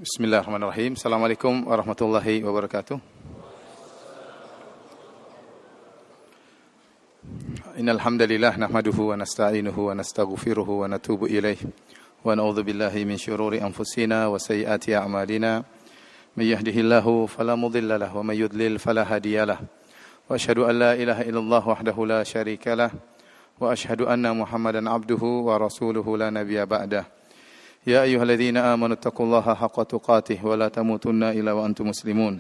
Bismillahirrahmanirrahim. Assalamualaikum warahmatullahi wabarakatuh. Innal hamdalillah nahmaduhu wa nasta'inuhu wa nastaghfiruhu wa natubu ilaih wa na'udzu billahi min shururi anfusina wa sayyiati a'malina. May yahdihillahu fala mudilla lahu wa may yudlil fala hadiyalah. Wa asyhadu an la ilaha illallah wahdahu la syarikalah wa asyhadu anna Muhammadan abduhu wa rasuluhu la nabiyya ba'dah. Ya ayyuhalladzina amanu taqullaha haqqa tuqatih wa la tamutunna illa wa antum muslimun.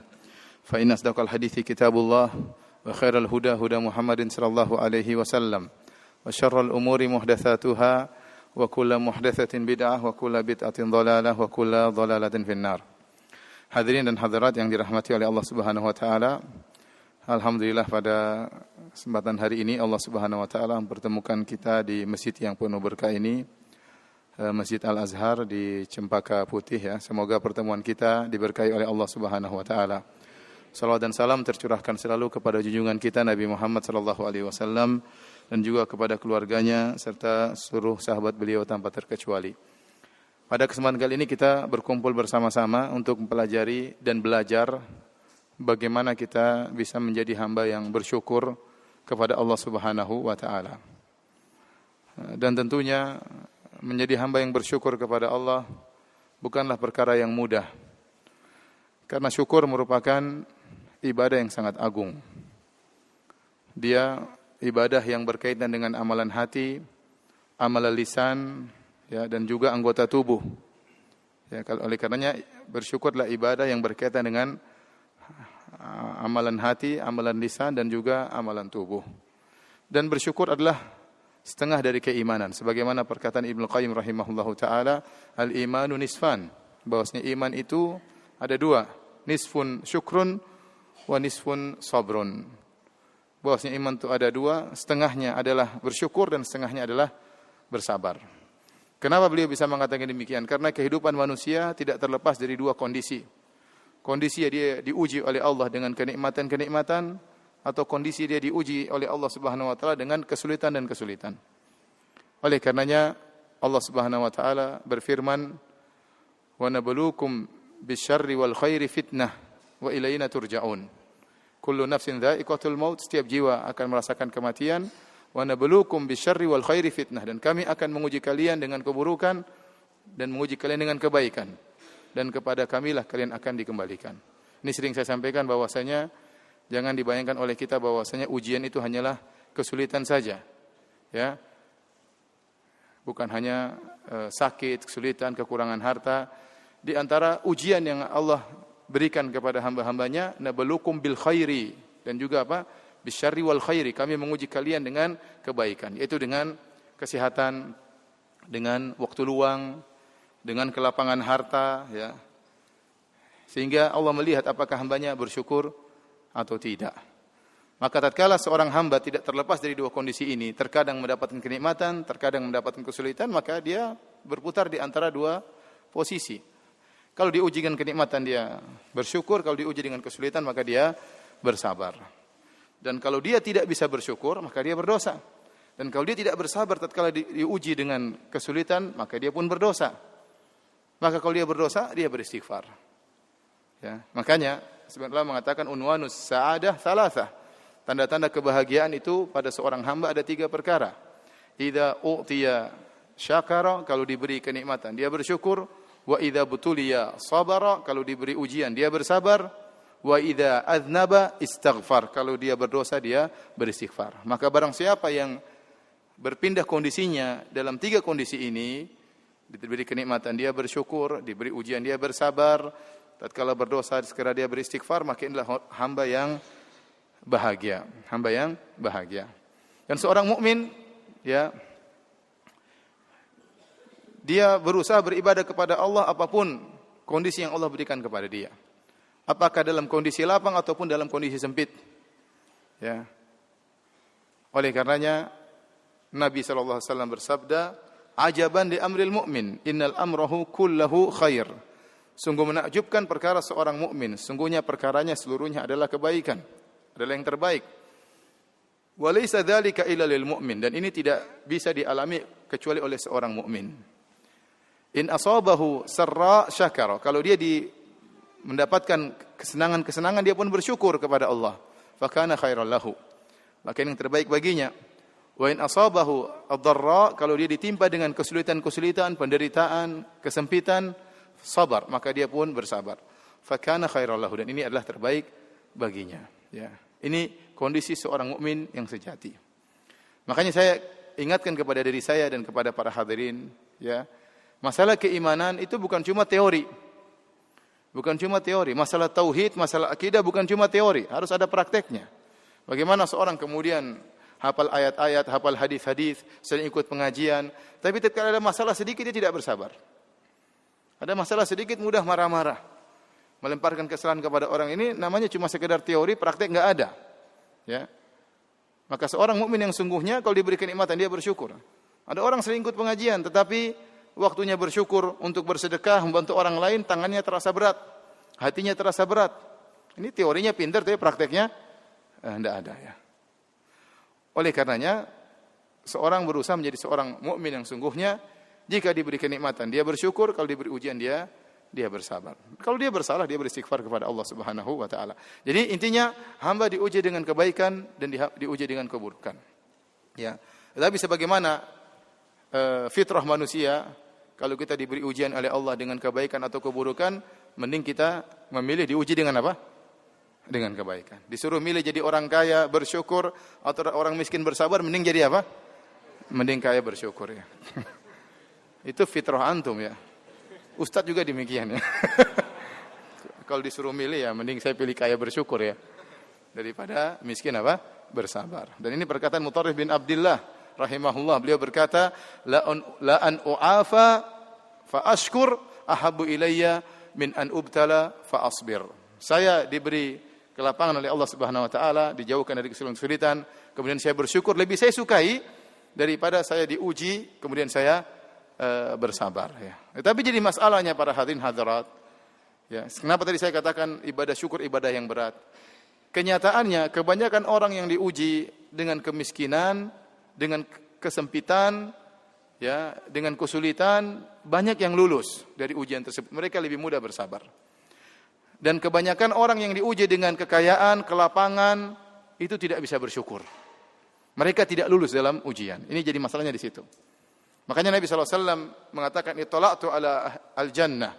Fa inna asdaqal hadithi kitabullah wa khairal huda huda Muhammadin sallallahu alaihi wasallam wa syarrul umuri muhdatsatuha wa kullu muhdatsatin bid'ah wa kullu bid'atin dhalalah wa kullu dhalalatin finnar. Hadirin dan hadirat yang dirahmati oleh Allah Subhanahu wa taala, alhamdulillah pada kesempatan hari ini Allah Subhanahu wa taala mempertemukan kita di masjid yang penuh berkah ini, Masjid Al-Azhar di Cempaka Putih ya. Semoga pertemuan kita diberkahi oleh Allah Subhanahu wa taala. Salawat dan salam tercurahkan selalu kepada junjungan kita Nabi Muhammad sallallahu alaihi wasallam dan juga kepada keluarganya serta seluruh sahabat beliau tanpa terkecuali. Pada kesempatan kali ini kita berkumpul bersama-sama untuk mempelajari dan belajar bagaimana kita bisa menjadi hamba yang bersyukur kepada Allah Subhanahu wa taala. Dan tentunya menjadi hamba yang bersyukur kepada Allah bukanlah perkara yang mudah. Karena syukur merupakan ibadah yang sangat agung. Dia ibadah yang berkaitan dengan amalan hati, amalan lisan, ya, dan juga anggota tubuh. Ya, oleh karenanya bersyukurlah ibadah yang berkaitan dengan amalan hati, amalan lisan, dan juga amalan tubuh. Dan bersyukur adalah setengah dari keimanan, sebagaimana perkataan Ibnu Qayyim rahimahullahu taala, al-imanu nisfan, bahwasanya iman itu ada dua, nisfun syukrun wa nisfun sabrun. Bahwasanya iman itu ada dua, setengahnya adalah bersyukur dan setengahnya adalah bersabar. Kenapa beliau bisa mengatakan demikian? Karena kehidupan manusia tidak terlepas dari dua kondisi. Kondisi dia diuji oleh Allah dengan kenikmatan-kenikmatan, atau kondisi dia diuji oleh Allah Subhanahu wa taala dengan kesulitan dan kesulitan. Oleh karenanya Allah Subhanahu wa taala berfirman, "Wa nabluukum bisyarri wal khairi fitnah wa ilaina turja'un." Kullu nafsin dha'iqatul maut, setiap jiwa akan merasakan kematian. Wa nabluukum bisyarri wal khairi fitnah, dan kami akan menguji kalian dengan keburukan dan menguji kalian dengan kebaikan. Dan kepada kamilah kalian akan dikembalikan. Ini sering saya sampaikan bahwasanya jangan dibayangkan oleh kita bahwasanya ujian itu hanyalah kesulitan saja. Ya. Bukan hanya sakit, kesulitan, kekurangan harta. Di antara ujian yang Allah berikan kepada hamba-hambanya, nabluukum bil khairi, dan juga apa? Bisyarri wal khairi, kami menguji kalian dengan kebaikan, yaitu dengan kesehatan, dengan waktu luang, dengan kelapangan harta, ya. Sehingga Allah melihat apakah hambanya bersyukur atau tidak. Maka tatkala seorang hamba tidak terlepas dari dua kondisi ini, terkadang mendapatkan kenikmatan, terkadang mendapatkan kesulitan, maka dia berputar di antara dua posisi. Kalau diuji dengan kenikmatan dia bersyukur, kalau diuji dengan kesulitan maka dia bersabar. Dan kalau dia tidak bisa bersyukur, maka dia berdosa. Dan kalau dia tidak bersabar tatkala diuji dengan kesulitan, maka dia pun berdosa. Maka kalau dia berdosa, dia beristighfar. Ya, makanya sebenarnya mengatakan unwanus sa'adah thalathah. Tanda-tanda kebahagiaan itu pada seorang hamba ada 3 perkara. Idza u'tiya syakara, kalau diberi kenikmatan dia bersyukur, wa idza butuliya sabara, kalau diberi ujian dia bersabar, wa idza aznaba istaghfar, kalau dia berdosa dia beristighfar. Maka barang siapa yang berpindah kondisinya dalam 3 kondisi ini, diberi kenikmatan dia bersyukur, diberi ujian dia bersabar, tatkala berdosa segera dia beristighfar, maka inilah hamba yang bahagia, hamba yang bahagia. Dan seorang mukmin, ya, dia berusaha beribadah kepada Allah apapun kondisi yang Allah berikan kepada dia. Apakah dalam kondisi lapang ataupun dalam kondisi sempit. Ya. Oleh karenanya Nabi sallallahu alaihi wasallam bersabda, "Ajaban li amril mu'min, innal amrahu kullahu khair." Sungguh menakjubkan perkara seorang mukmin, sungguhnya perkaranya seluruhnya adalah kebaikan, adalah yang terbaik. Wa laysa dzalika illa lil mu'min, dan ini tidak bisa dialami kecuali oleh seorang mukmin. In asabahu sarra syakara. Kalau dia mendapatkan kesenangan-kesenangan, dia pun bersyukur kepada Allah. Fakana khairal lahu. Maka yang terbaik baginya. Wa in asabahu ad-dharra, kalau dia ditimpa dengan kesulitan-kesulitan, penderitaan, kesempitan, sabar, maka dia pun bersabar. Fakana khairal lahu, dan ini adalah terbaik baginya. Ya. Ini kondisi seorang mukmin yang sejati. Makanya saya ingatkan kepada diri saya dan kepada para hadirin, ya. Masalah keimanan itu bukan cuma teori. Bukan cuma teori. Masalah tauhid, masalah akidah bukan cuma teori, harus ada prakteknya. Bagaimana seorang kemudian hafal ayat-ayat, hafal hadis-hadis, sering ikut pengajian, tapi ketika ada masalah sedikit dia tidak bersabar. Ada masalah sedikit mudah marah-marah. Melemparkan kesalahan kepada orang, ini namanya cuma sekedar teori, praktek enggak ada. Ya. Maka seorang mukmin yang sungguhnya kalau diberi kenikmatan dia bersyukur. Ada orang sering ikut pengajian tetapi waktunya bersyukur untuk bersedekah, membantu orang lain, tangannya terasa berat, hatinya terasa berat. Ini teorinya pintar tapi prakteknya tidak ada, ya. Oleh karenanya seorang berusaha menjadi seorang mukmin yang sungguhnya. Jika diberi kenikmatan dia bersyukur, kalau diberi ujian dia bersabar. Kalau dia bersalah dia beristighfar kepada Allah Subhanahu wa taala. Jadi intinya hamba diuji dengan kebaikan dan diuji dengan keburukan. Ya. Tetapi sebagaimana fitrah manusia, kalau kita diberi ujian oleh Allah dengan kebaikan atau keburukan, mending kita memilih diuji dengan apa? Dengan kebaikan. Disuruh milih jadi orang kaya bersyukur atau orang miskin bersabar, mending jadi apa? Mending kaya bersyukur, ya. Itu fitrah antum, ya. Ustadz juga demikian, ya. Kalau disuruh milih, ya mending saya pilih kaya bersyukur, ya, daripada miskin apa? Bersabar. Dan ini perkataan Mutarrif bin Abdullah rahimahullah. Beliau berkata, la an u'afa fa ashkur ahabbu ilayya min an ubtala fa asbir. Saya diberi kelapangan oleh Allah Subhanahu wa taala, dijauhkan dari kesulitan, kemudian saya bersyukur, lebih saya sukai daripada saya diuji kemudian saya bersabar, ya. Tapi jadi masalahnya para hadirin hadirat, ya, kenapa tadi saya katakan ibadah syukur ibadah yang berat? Kenyataannya kebanyakan orang yang diuji dengan kemiskinan, dengan kesempitan, ya, dengan kesulitan, banyak yang lulus dari ujian tersebut. Mereka lebih mudah bersabar. Dan kebanyakan orang yang diuji dengan kekayaan, kelapangan, itu tidak bisa bersyukur. Mereka tidak lulus dalam ujian. Ini jadi masalahnya di situ. Makanya Nabi SAW mengatakan, ittala'tu ala al-jannah,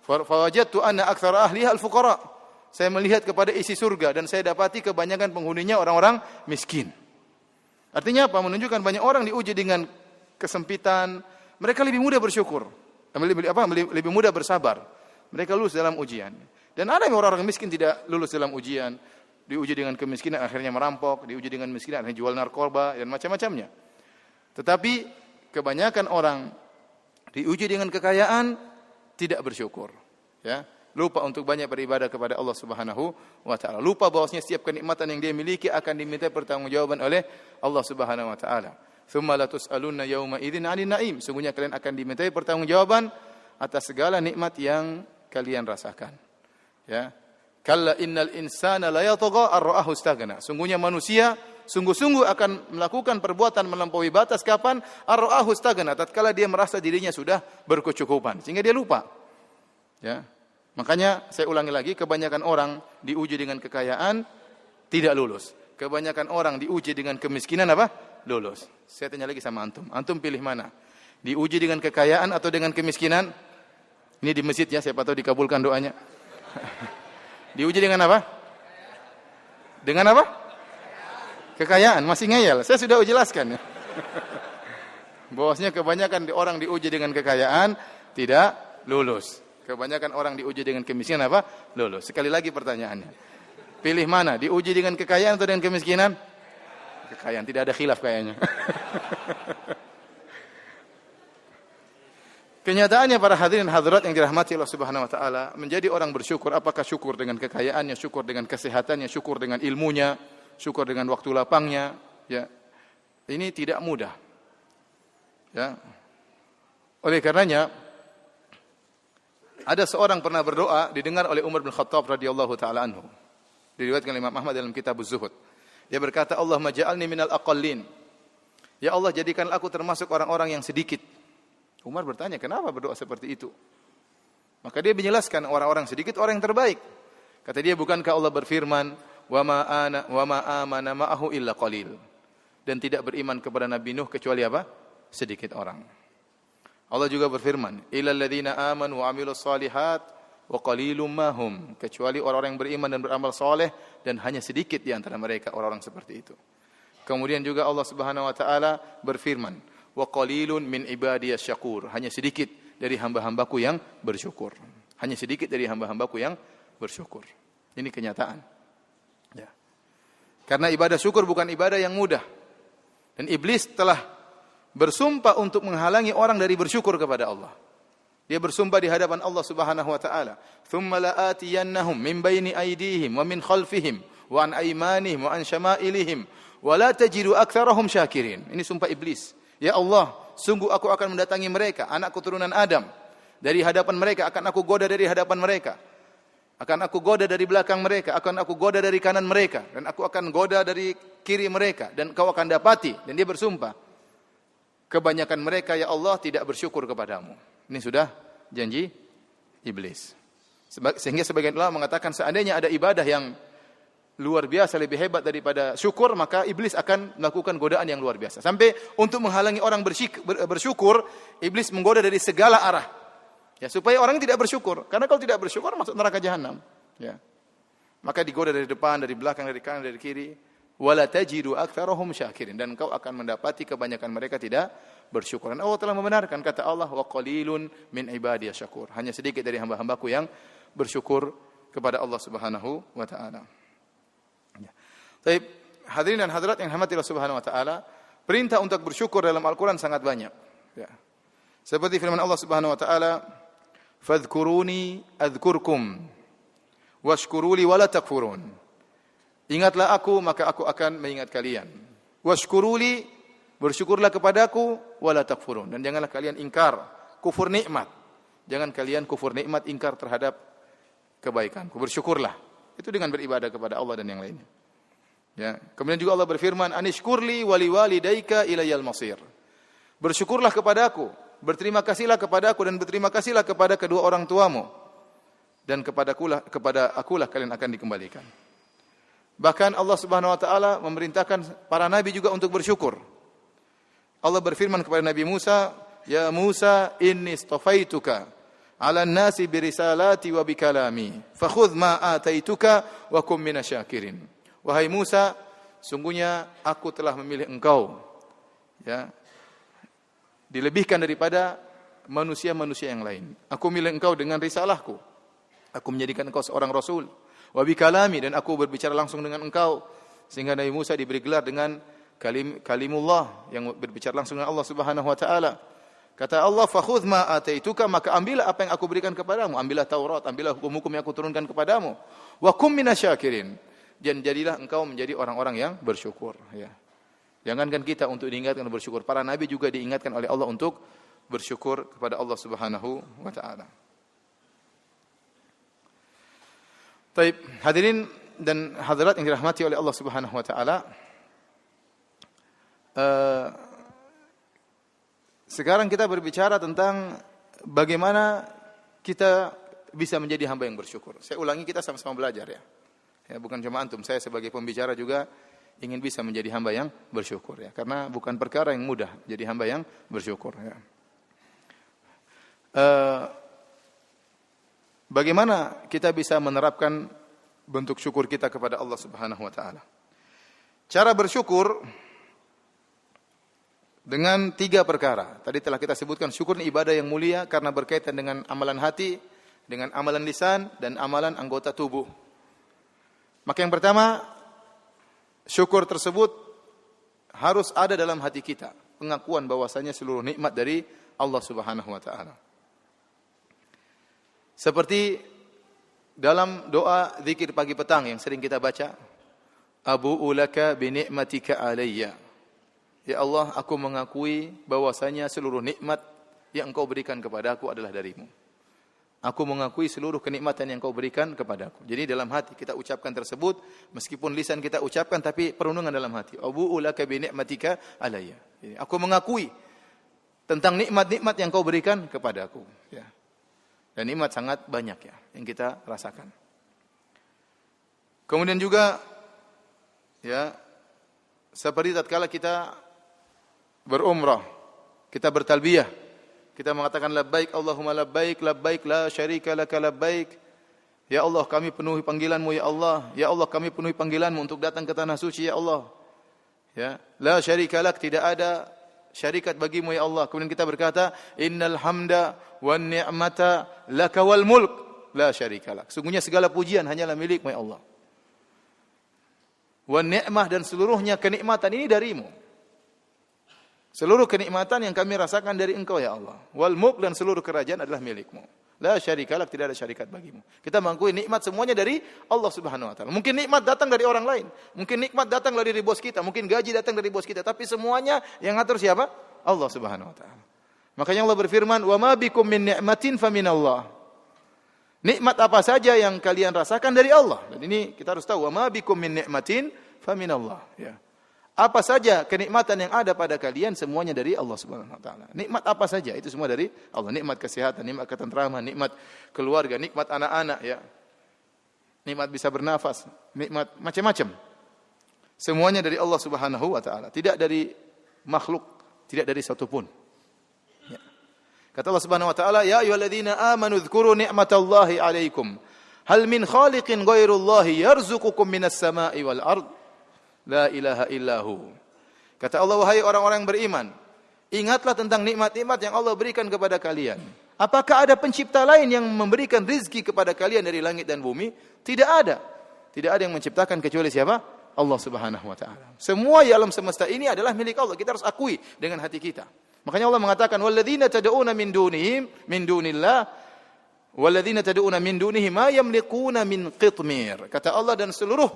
fawajadtu anna aktsara ahliha al-fuqara. Saya melihat kepada isi surga dan saya dapati kebanyakan penghuninya orang-orang miskin. Artinya apa? Menunjukkan banyak orang diuji dengan kesempitan, mereka lebih mudah bersyukur, lebih mudah bersabar. Mereka lulus dalam ujian. Dan ada orang-orang miskin tidak lulus dalam ujian, diuji dengan kemiskinan akhirnya merampok, diuji dengan kemiskinan akhirnya jual narkoba dan macam-macamnya. Tetapi kebanyakan orang diuji dengan kekayaan tidak bersyukur, ya. Lupa untuk banyak beribadah kepada Allah Subhanahu wa taala. Lupa bahwasanya setiap kenikmatan yang dia miliki akan diminta pertanggungjawaban oleh Allah Subhanahu wa taala. Tsumma la tus'alunna yauma idzin 'anil na'im. Sungguhnya kalian akan diminta pertanggungjawaban atas segala nikmat yang kalian rasakan. Ya. Kalla innal insana la yatagha ar-ra'ahu istaghna. Sungguhnya manusia sungguh-sungguh akan melakukan perbuatan melampaui batas kapan? Ar-ra'ahu istaghna, tatkala dia merasa dirinya sudah berkecukupan sehingga dia lupa. Ya. Makanya saya ulangi lagi, kebanyakan orang diuji dengan kekayaan tidak lulus. Kebanyakan orang diuji dengan kemiskinan apa? Lulus. Saya tanya lagi sama antum. Antum pilih mana? Diuji dengan kekayaan atau dengan kemiskinan? Ini di masjid, ya, siapa tahu dikabulkan doanya. Diuji dengan apa? Dengan apa? Kekayaan. Masih ngeyel. Saya sudah jelaskan, ya. Bahwasanya kebanyakan orang diuji dengan kekayaan tidak lulus. Kebanyakan orang diuji dengan kemiskinan apa? Lulus. Sekali lagi pertanyaannya. Pilih mana? Diuji dengan kekayaan atau dengan kemiskinan? Kekayaan. Tidak ada khilaf kayaknya. Kenyataannya para hadirin hadirat yang dirahmati Allah Subhanahu wa taala, menjadi orang bersyukur, apakah syukur dengan kekayaannya, syukur dengan kesehatannya, syukur dengan ilmunya, syukur dengan waktu lapangnya, ya. Ini tidak mudah. Ya. Oleh karenanya ada seorang pernah berdoa didengar oleh Umar bin Khattab radhiyallahu taala anhu. Diriwayatkan oleh Imam Ahmad dalam kitab Az-Zuhud. Dia berkata, "Allahumma ja'alni minal aqallin." Ya Allah, jadikanlah aku termasuk orang-orang yang sedikit. Umar bertanya, kenapa berdoa seperti itu? Maka dia menjelaskan orang-orang sedikit orang yang terbaik. Kata dia, bukankah Allah berfirman, wa ma amana ma'ahu illa qalil. Dan tidak beriman kepada Nabi Nuh kecuali apa? Sedikit orang. Allah juga berfirman, illal ladzina amanu wa amilus shalihat wa qalilum ma hum. Kecuali orang-orang yang beriman dan beramal saleh, dan hanya sedikit di antara mereka orang-orang seperti itu. Kemudian juga Allah Subhanahu wa taala berfirman, wa qalilun min ibadiyas syakur. Hanya sedikit dari hamba-hambaku yang bersyukur. Hanya sedikit dari hamba-hambaku yang bersyukur. Ini kenyataan. Ya. Karena ibadah syukur bukan ibadah yang mudah. Dan iblis telah bersumpah untuk menghalangi orang dari bersyukur kepada Allah. Dia bersumpah di hadapan Allah Subhanahu wa taala, "Tsumma la'atiyannahum min baini aydihim wa min khalfihim wa an aymanihim wa an syama'ilihim wa la tajidu aktsarahum syakirin." Ini sumpah iblis. Ya Allah, sungguh aku akan mendatangi mereka, anak keturunan Adam, dari hadapan mereka, akan aku goda dari hadapan mereka. Akan aku goda dari belakang mereka, akan aku goda dari kanan mereka, dan aku akan goda dari kiri mereka, dan kau akan dapati. Dan dia bersumpah, kebanyakan mereka ya Allah tidak bersyukur kepadamu. Ini sudah janji iblis. Sehingga sebagian ulama mengatakan seandainya ada ibadah yang luar biasa lebih hebat daripada syukur, maka iblis akan melakukan godaan yang luar biasa. Sampai untuk menghalangi orang bersyukur, iblis menggoda dari segala arah. Ya, supaya orang tidak bersyukur. Karena kalau tidak bersyukur masuk neraka jahanam. Ya. Maka digoda dari depan, dari belakang, dari kanan, dari kiri. Wala tajidu aktsarahum syakirin, dan kau akan mendapati kebanyakan mereka tidak bersyukur. Dan Allah telah membenarkan kata Allah, wa qalilun min ibadiyas syakur. Hanya sedikit dari hamba-hambaku yang bersyukur kepada Allah Subhanahu wa taala. Ya. Baik, hadirin dan hadirat yang dirahmati Allah Subhanahu wa taala, perintah untuk bersyukur dalam Al-Qur'an sangat banyak. Ya. Seperti firman Allah Subhanahu wa taala, "Fadhkuruni adzkurkum washkuruli wala takfurun." Ingatlah aku, maka aku akan mengingat kalian. Washkuruli, bersyukurlah kepadaku, wala takfurun. Dan janganlah kalian ingkar, kufur nikmat. Jangan kalian kufur nikmat, ingkar terhadap kebaikanku. Bersyukurlah. Itu dengan beribadah kepada Allah dan yang lainnya. Ya. Kemudian juga Allah berfirman, Anishkurli wali walidaika ilayal masir. Bersyukurlah kepadaku, berterima kasihlah kepadaku, dan berterima kasihlah kepada kedua orang tuamu. Dan kepada akulah kalian akan dikembalikan. Bahkan Allah Subhanahu wa taala memerintahkan para nabi juga untuk bersyukur. Allah berfirman kepada Nabi Musa, "Ya Musa, inni istafaituka 'alan nasi birisalati wa bikalami, fakhudh ma ataituka wa kum minasyakirin." Wahai Musa, sungguhnya aku telah memilih engkau, ya, dilebihkan daripada manusia-manusia yang lain. Aku milih engkau dengan risalahku. Aku menjadikan engkau seorang rasul. Wa bikalami, dan aku berbicara langsung dengan engkau, sehingga Nabi Musa diberi gelar dengan kalimullah, yang berbicara langsung dengan Allah Subhanahu wa taala. Kata Allah, fakhudh ma ataituka, maka ambillah apa yang aku berikan kepadamu, ambillah Taurat, ambillah hukum-hukum yang aku turunkan kepadamu. Wa kum minasyakirin, dan jadilah engkau menjadi orang-orang yang bersyukur, ya. Jangankan kita untuk diingatkan bersyukur, para nabi juga diingatkan oleh Allah untuk bersyukur kepada Allah Subhanahu wa taala. Baik, hadirin dan hadirat yang dirahmati oleh Allah Subhanahu wa taala. Sekarang kita berbicara tentang bagaimana kita bisa menjadi hamba yang bersyukur. Saya ulangi, kita sama-sama belajar, ya. Ya, bukan cuma antum, saya sebagai pembicara juga ingin bisa menjadi hamba yang bersyukur, ya. Karena bukan perkara yang mudah jadi hamba yang bersyukur, ya. Bagaimana kita bisa menerapkan bentuk syukur kita kepada Allah Subhanahu wa taala? Cara bersyukur dengan 3 perkara. Tadi telah kita sebutkan, syukur ini ibadah yang mulia karena berkaitan dengan amalan hati, dengan amalan lisan, dan amalan anggota tubuh. Maka yang pertama, syukur tersebut harus ada dalam hati kita, pengakuan bahwasanya seluruh nikmat dari Allah Subhanahu wa taala. Seperti dalam doa zikir pagi petang yang sering kita baca, Abu'u laka bi ni'matika alayya. Ya Allah, aku mengakui bahwasanya seluruh nikmat yang Engkau berikan kepadaku adalah darimu. Aku mengakui seluruh kenikmatan yang Kau berikan kepadaku. Jadi dalam hati kita ucapkan tersebut, meskipun lisan kita ucapkan tapi perenungan dalam hati. Abu'u laka bi ni'matika alayya. Jadi, aku mengakui tentang nikmat-nikmat yang kau berikan kepadaku. Ya. Dan nikmat sangat banyak ya yang kita rasakan. Kemudian juga ya seperti tatkala kita berumrah, kita bertalbiyah, kita mengatakan labbaik Allahumma labbaik, labbaik la syarika laka labbaik. Ya Allah, kami penuhi panggilan-Mu ya Allah. Ya Allah, kami penuhi panggilan-Mu untuk datang ke tanah suci ya Allah. Ya, la syarika lak, tidak ada syarikat bagimu ya Allah. Kemudian kita berkata, innal hamda wan ni'mata laka wal mulk la syarika lak. Sungguhnya segala pujian hanyalah milik-Mu ya Allah. Wan ni'mah, dan seluruhnya kenikmatan ini darimu. Seluruh kenikmatan yang kami rasakan dari Engkau ya Allah. Wal mulk, dan seluruh kerajaan adalah milik-Mu. La syarika lak, tidak ada syarikat bagimu. Kita mengakui nikmat semuanya dari Allah Subhanahu wa taala. Mungkin nikmat datang dari orang lain, mungkin nikmat datang dari bos kita, mungkin gaji datang dari bos kita, tapi semuanya yang ngatur siapa? Allah Subhanahu wa taala. Makanya Allah berfirman, "Wa ma bikum min ni'matin faminallah." Nikmat apa saja yang kalian rasakan dari Allah. Dan ini kita harus tahu, "Wa ma bikum min ni'matin faminallah." Ya. Apa saja kenikmatan yang ada pada kalian semuanya dari Allah Subhanahu wa taala. Nikmat apa saja itu semua dari Allah. Nikmat kesehatan, nikmat ketentraman, nikmat keluarga, nikmat anak-anak ya. Nikmat bisa bernafas, nikmat macam-macam. Semuanya dari Allah Subhanahu wa taala, tidak dari makhluk, tidak dari satu pun. Ya. Kata Allah Subhanahu wa taala, "Ya ayyuhalladzina amanu dzkuru ni'matallahi 'alaikum. Hal min khaliqin ghairullahi yarzuqukum minas sama'i wal ard." La ilaha illahu. Kata Allah, wahai orang-orang yang beriman, ingatlah tentang nikmat-nikmat yang Allah berikan kepada kalian. Apakah ada pencipta lain yang memberikan rizki kepada kalian dari langit dan bumi? Tidak ada. Tidak ada yang menciptakan kecuali siapa? Allah Subhanahu wa taala. Semua di alam semesta ini adalah milik Allah. Kita harus akui dengan hati kita. Makanya Allah mengatakan, walladzina tad'una min dunillah walladzina tad'una min dunihi ma yamliquna min qitmir. Kata Allah, dan seluruh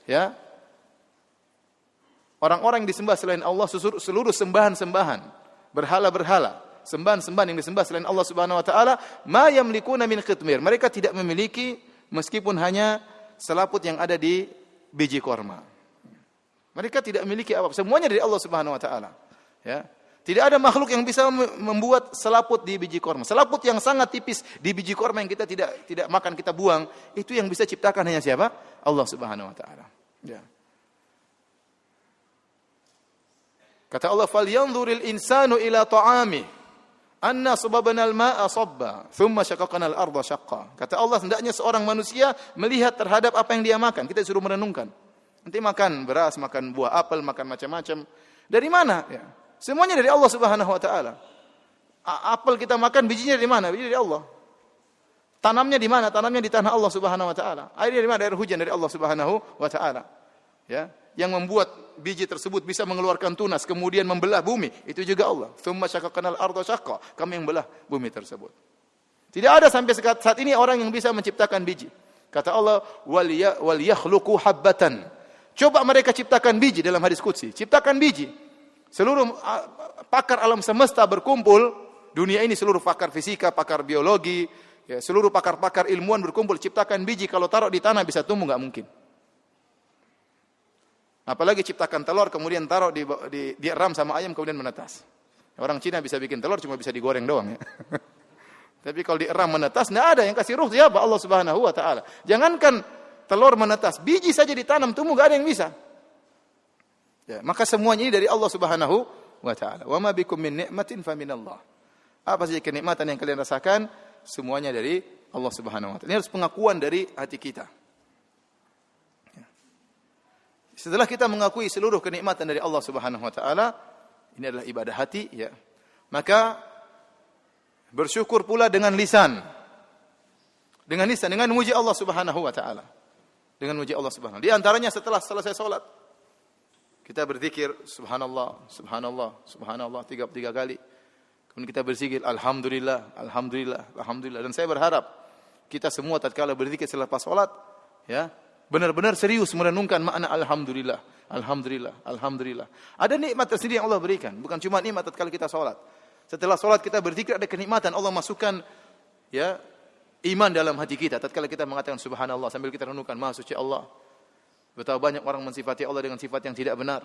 ya orang-orang yang disembah selain Allah, seluruh sembahan-sembahan, berhala-berhala, sembahan-sembahan yang disembah selain Allah Subhanahu wa taala, ma yamlikuna min qitmir. Mereka tidak memiliki meskipun hanya selaput yang ada di biji korma. Mereka tidak memiliki apa-apa. Semuanya dari Allah Subhanahu wa taala. Ya. Tidak ada makhluk yang bisa membuat selaput di biji korma. Selaput yang sangat tipis di biji korma yang kita tidak makan, kita buang, itu yang bisa ciptakan hanya siapa? Allah Subhanahu wa taala. Ya. Kata Allah, "Falyanzuril insanu ila ta'ami, anna sababna al-ma'a sabba, thumma syaqaqna al-ardha syaqqa." Kata Allah, hendaknya seorang manusia melihat terhadap apa yang dia makan. Kita disuruh merenungkan. Nanti makan beras, makan buah apel, makan macam-macam. Dari mana? Ya. Semuanya dari Allah Subhanahu wa taala. Apel kita makan, bijinya dari mana? Biji dari Allah. Tanamnya di mana? Tanamnya di tanah Allah Subhanahu wa taala. Airnya dari mana? Air hujan dari Allah Subhanahu wa taala. Ya. Yang membuat biji tersebut bisa mengeluarkan tunas, kemudian membelah bumi, itu juga Allah. Tsumma syaqqaqnal arda syaqqa, kami yang belah bumi tersebut. Tidak ada sampai saat ini orang yang bisa menciptakan biji. Kata Allah, wal yakhluqu habbatan. Coba mereka ciptakan biji dalam hadis qudsi, ciptakan biji. Seluruh pakar alam semesta berkumpul, dunia ini seluruh pakar fisika, pakar biologi, ya, seluruh pakar-pakar ilmuwan berkumpul ciptakan biji, kalau taruh di tanah bisa tumbuh, enggak mungkin. Apalagi ciptakan telur, kemudian taruh di ram sama ayam, kemudian menetas. Orang Cina bisa bikin telur, cuma bisa digoreng doang ya. Tapi kalau di ram menetas, tidak ada yang kasih ruh siapa? Allah Subhanahu wa taala. Jangankan telur menetas, biji saja ditanam tumbuh, enggak ada yang bisa. Ya, maka semuanya ini dari Allah Subhanahu wa taala. Wa ma bikum min ni'matin faminallah. Apa saja kenikmatan yang kalian rasakan, semuanya dari Allah Subhanahu wa taala. Ini harus pengakuan dari hati kita. Setelah kita mengakui seluruh kenikmatan dari Allah Subhanahu wa taala, ini adalah ibadah hati ya. Maka bersyukur pula dengan lisan. Dengan lisan, dengan memuji Allah Subhanahu wa taala. Dengan memuji Allah Subhanahu. Di antaranya setelah selesai salat, kita berzikir subhanallah, subhanallah, subhanallah 33 kali. Kemudian kita berzikir alhamdulillah, alhamdulillah, alhamdulillah. Dan saya berharap kita semua tatkala berzikir selepas salat ya, benar-benar serius merenungkan makna alhamdulillah, alhamdulillah, alhamdulillah. Ada nikmat tersendiri yang Allah berikan, bukan cuma nikmat tatkala kita salat. Setelah salat kita berzikir, ada kenikmatan Allah masukkan ya iman dalam hati kita tatkala kita mengatakan subhanallah sambil kita renungkan maha suci Allah. Betapa banyak orang mensifati Allah dengan sifat yang tidak benar.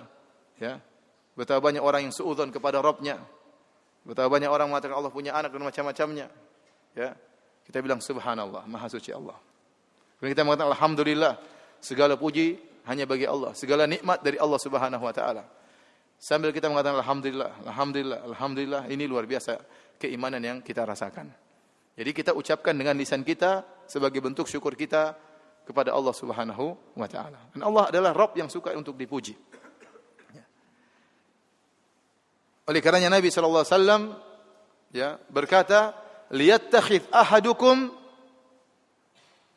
Ya. Betapa banyak orang yang suudzon kepada Rabbnya. Betapa banyak orang mengatakan Allah punya anak dan macam-macamnya. Ya. Kita bilang subhanallah, maha suci Allah. Kemudian kita mengatakan alhamdulillah, segala puji hanya bagi Allah, segala nikmat dari Allah Subhanahu wa taala. Sambil kita mengatakan alhamdulillah, alhamdulillah, alhamdulillah, ini luar biasa keimanan yang kita rasakan. Jadi kita ucapkan dengan lisan kita sebagai bentuk syukur kita kepada Allah Subhanahu wa taala. Dan Allah adalah Rabb yang suka untuk dipuji. Oleh karenanya Nabi sallallahu alaihi wasallam berkata, "Liyattakhidh ahadukum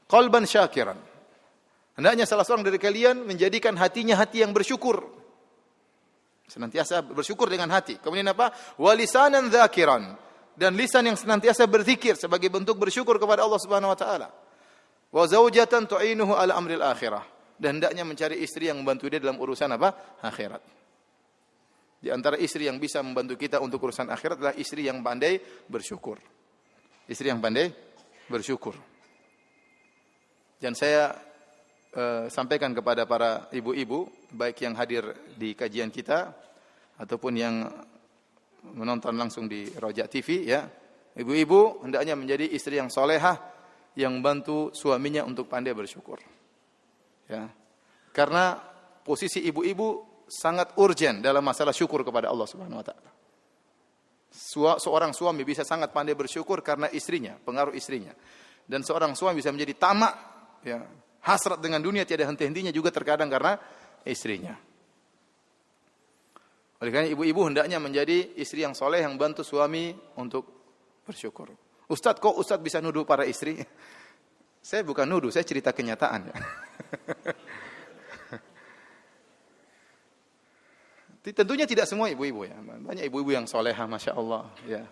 qalban syakiran." Hendaknya salah seorang dari kalian menjadikan hatinya hati yang bersyukur. Senantiasa bersyukur dengan hati. Kemudian apa? Wa lisanan dzakiran, dan lisan yang senantiasa berzikir sebagai bentuk bersyukur kepada Allah Subhanahu wa taala. Wa zaujatan tu'inuhu ala amril akhirah, dan hendaknya mencari istri yang membantu dia dalam urusan apa? Akhirat. Di antara istri yang bisa membantu kita untuk urusan akhirat adalah istri yang pandai bersyukur. Istri yang pandai bersyukur. Dan saya sampaikan kepada para ibu-ibu, baik yang hadir di kajian kita ataupun yang menonton langsung di Roja TV, ya. Ibu-ibu hendaknya menjadi istri yang solehah, yang membantu suaminya untuk pandai bersyukur. Ya. Karena posisi ibu-ibu sangat urgent dalam masalah syukur kepada Allah Subhanahu wa taala. Seorang suami bisa sangat pandai bersyukur karena istrinya, pengaruh istrinya. Dan seorang suami bisa menjadi tamak, ya, hasrat dengan dunia tiada henti-hentinya juga terkadang karena istrinya. Oleh karena ibu-ibu hendaknya menjadi istri yang soleh yang bantu suami untuk bersyukur. Ustadz, kok Ustadz bisa nuduh para istri? Saya bukan nuduh, saya cerita kenyataan. Ya. Tentunya tidak semua ibu-ibu, ya. Banyak ibu-ibu yang solehah, masya Allah, ya,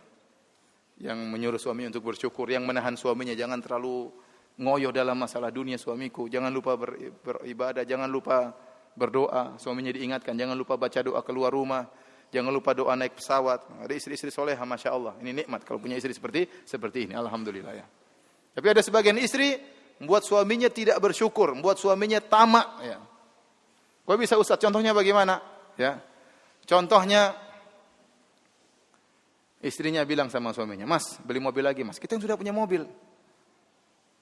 yang menyuruh suami untuk bersyukur, yang menahan suaminya jangan terlalu ngoyo dalam masalah dunia suamiku, jangan lupa beribadah, jangan lupa berdoa, suaminya diingatkan, jangan lupa baca doa keluar rumah, jangan lupa doa naik pesawat. Ada istri-istri solehah, masya Allah, ini nikmat kalau punya istri seperti ini, alhamdulillah, ya. Tapi ada sebagian istri membuat suaminya tidak bersyukur, membuat suaminya tamak, ya. Kok bisa Ustaz? Contohnya bagaimana? Ya. Contohnya, istrinya bilang sama suaminya, "Mas, beli mobil lagi, Mas. Kita yang sudah punya mobil.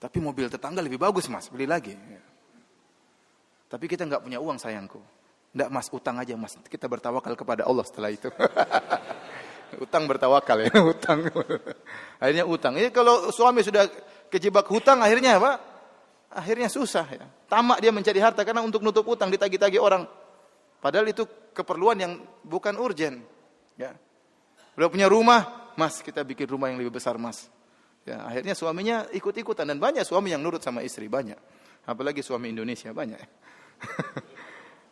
Tapi mobil tetangga lebih bagus, Mas. Beli lagi." "Tapi kita enggak punya uang, sayangku." "Enggak, Mas, utang aja, Mas. Kita bertawakal kepada Allah setelah itu." Utang bertawakal, ya, utang. Akhirnya utang. Ya, kalau suami sudah kejebak hutang, akhirnya apa? Akhirnya susah, ya. Tamak dia mencari harta karena untuk nutup utang ditagih-tagih orang. Padahal itu keperluan yang bukan urgen. Ya. Udah punya rumah, "Mas, kita bikin rumah yang lebih besar, Mas." Ya, akhirnya suaminya ikut-ikutan, dan banyak suami yang nurut sama istri, banyak. Apalagi suami Indonesia, banyak.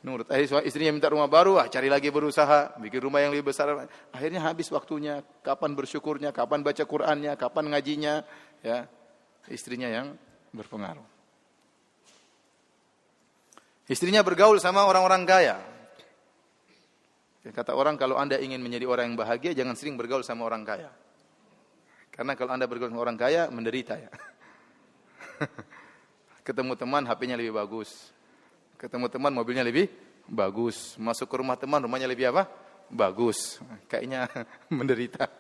Nurut. Akhirnya istrinya minta rumah baru, cari lagi berusaha, bikin rumah yang lebih besar. Akhirnya habis waktunya, kapan bersyukurnya, kapan baca Qur'annya, kapan ngajinya, ya. Istrinya yang berpengaruh. Istrinya bergaul sama orang-orang kaya. Kata orang, kalau Anda ingin menjadi orang yang bahagia, jangan sering bergaul sama orang kaya. Karena kalau Anda bergaul sama orang kaya, menderita, ya. Ketemu teman, HP-nya lebih bagus. Ketemu teman, mobilnya lebih bagus. Masuk ke rumah teman, rumahnya lebih apa? Bagus. Kayaknya menderita.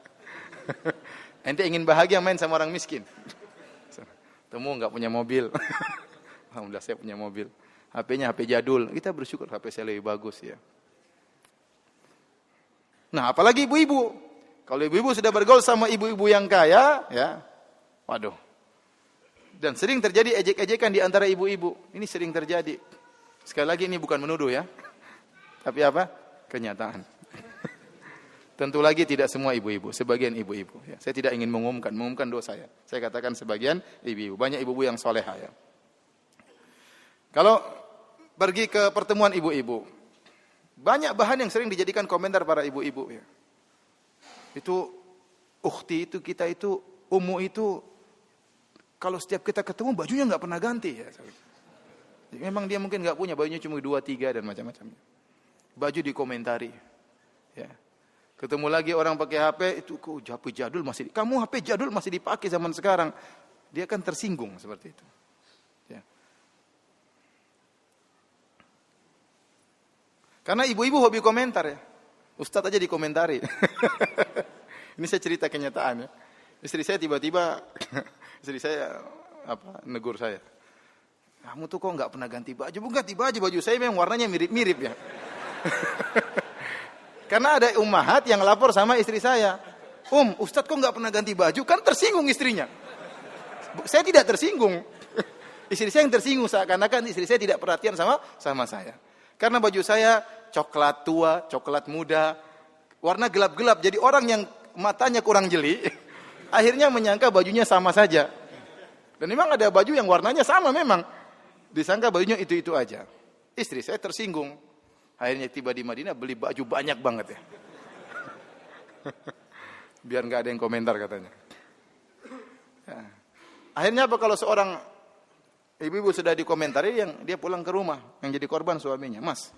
Ente ingin bahagia, main sama orang miskin. Temu enggak punya mobil. Alhamdulillah saya punya mobil. HP-nya HP jadul. Kita bersyukur HP saya lebih bagus, ya. Nah, apalagi ibu-ibu. Kalau ibu-ibu sudah bergaul sama ibu-ibu yang kaya, ya, waduh. Dan sering terjadi ejek-ejekan di antara ibu-ibu. Ini sering terjadi. Sekali lagi ini bukan menuduh, ya. Tapi apa? Kenyataan. Tentu lagi tidak semua ibu-ibu, sebagian ibu-ibu. Ya. Saya tidak ingin mengumumkan dosa, ya. Saya katakan sebagian ibu-ibu. Banyak ibu-ibu yang solehah, ya. Kalau pergi ke pertemuan ibu-ibu, banyak bahan yang sering dijadikan komentar para ibu-ibu, ya. Itu ukhti itu, kita itu, ummu itu, kalau setiap kita ketemu bajunya enggak pernah ganti, ya. Memang dia mungkin enggak punya, bajunya cuma 2, 3 dan macam-macam. Baju dikomentari. Ya. Ketemu lagi orang pakai HP, itu kok HP jadul masih kamu HP jadul masih dipakai zaman sekarang. Dia kan tersinggung seperti itu. Ya. Karena ibu-ibu hobi komentar, ya. Ustadz aja dikomentari. Ini saya cerita kenyataan ya. Istri saya tiba-tiba, istri saya negur saya. Kamu tuh kok nggak pernah ganti baju? Ganti baju saya memang warnanya mirip-mirip ya. Karena ada ummahat yang lapor sama istri saya. Ustadz kok nggak pernah ganti baju? Kan tersinggung istrinya. Saya tidak tersinggung. Istri saya yang tersinggung seakan-akan istri saya tidak perhatian sama saya. Karena baju saya coklat tua, coklat muda, warna gelap-gelap. Jadi orang yang matanya kurang jeli, akhirnya menyangka bajunya sama saja. Dan memang ada baju yang warnanya sama memang. Disangka bajunya itu-itu aja. Istri saya tersinggung. Akhirnya tiba di Madinah beli baju banyak banget ya. Biar nggak ada yang komentar katanya. Ya. Akhirnya apa kalau seorang ibu-ibu sudah dikomentari, yang dia pulang ke rumah, yang jadi korban suaminya, Mas,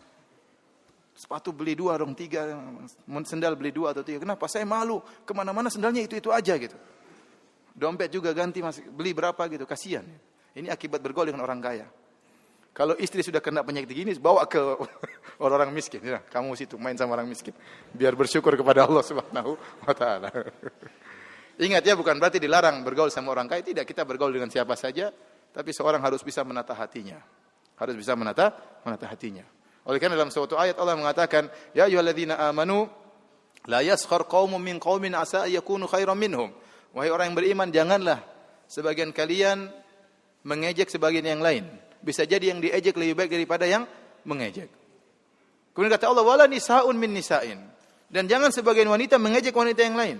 sepatu beli 2 dong, 3, sendal beli 2 atau 3. Kenapa? Saya malu, kemana-mana sendalnya itu-itu aja gitu. Dompet juga ganti, Mas, beli berapa gitu, kasihan. Ini akibat bergaul dengan orang kaya. Kalau istri sudah kena penyakit gini, bawa ke orang-orang miskin. Ya, kamu situ main sama orang miskin, biar bersyukur kepada Allah Subhanahu wa Ta'ala. Ingat ya, bukan berarti dilarang bergaul sama orang kaya. Tidak, kita bergaul dengan siapa saja. Tapi seorang harus bisa menata hatinya. Harus bisa menata hatinya. Oleh karena dalam suatu ayat Allah mengatakan, Ya ayyuhalladzina amanu la yaskhar qaumun min qaumin asa yakunu khairan minhum. Wahai orang yang beriman, janganlah sebagian kalian mengejek sebagian yang lain. Bisa jadi yang diejek lebih baik daripada yang mengejek. Kemudian kata Allah, wala nisaun min nisain. Dan jangan sebagian wanita mengejek wanita yang lain.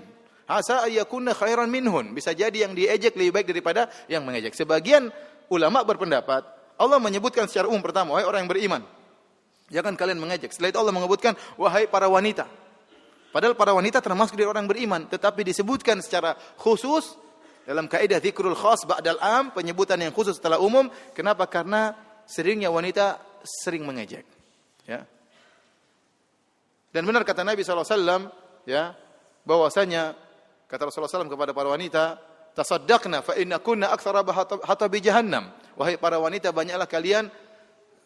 Asa ayakunna khairan minhun. Bisa jadi yang diejek lebih baik daripada yang mengejek. Sebagian ulama berpendapat, Allah menyebutkan secara umum pertama, wahai orang yang beriman, jangan kalian mengejek. Setelah itu Allah menyebutkan, wahai para wanita. Padahal para wanita termasuk dari orang beriman, tetapi disebutkan secara khusus dalam kaidah dzikrul khas ba'dal am, penyebutan yang khusus setelah umum. Kenapa? Karena seringnya wanita sering mengejek. Ya. Dan benar kata Nabi SAW, ya, bahwasanya kata Rasulullah SAW kepada para wanita, tasaddaqna fa inna kunna aktsara hatabi jahannam. Wahai para wanita, banyaklah kalian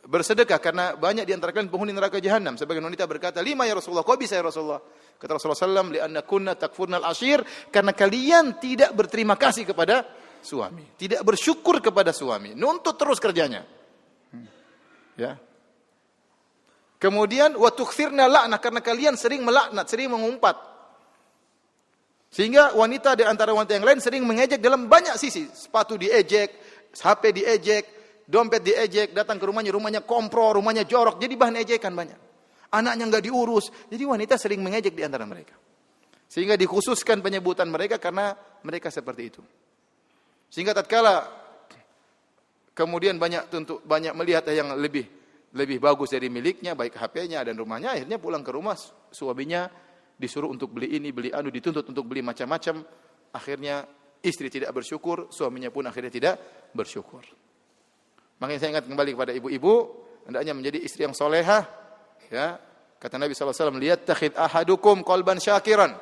bersedekah karena banyak di antara kalian penghuni neraka jahanam. Sebagian wanita berkata, lima ya Rasulullah, kok bisa ya Rasulullah? Kata Rasulullah SAW, li'anna kunna takfurnal ashir, karena kalian tidak berterima kasih kepada suami, tidak bersyukur kepada suami, nuntut terus kerjanya. Ya. Kemudian wa tukthirna la'nah, karena kalian sering melaknat, sering mengumpat. Sehingga wanita di antara wanita yang lain sering mengejek dalam banyak sisi. Sepatu diejek, HP diejek, dompet diejek, datang ke rumahnya kompro, rumahnya jorok, jadi bahan ejekan banyak. Anaknya enggak diurus, jadi wanita sering mengejek di antara mereka. Sehingga dikhususkan penyebutan mereka karena mereka seperti itu. Sehingga tatkala kemudian banyak melihat yang lebih bagus dari miliknya, baik HP-nya dan rumahnya, akhirnya pulang ke rumah suaminya disuruh untuk beli ini, beli anu, dituntut untuk beli macam-macam. Akhirnya istri tidak bersyukur, suaminya pun akhirnya tidak bersyukur. Makanya saya ingat kembali kepada ibu-ibu, hendaknya menjadi istri yang solehah. Ya, kata Nabi SAW, liyattakhid ahadukum qalban syakiran.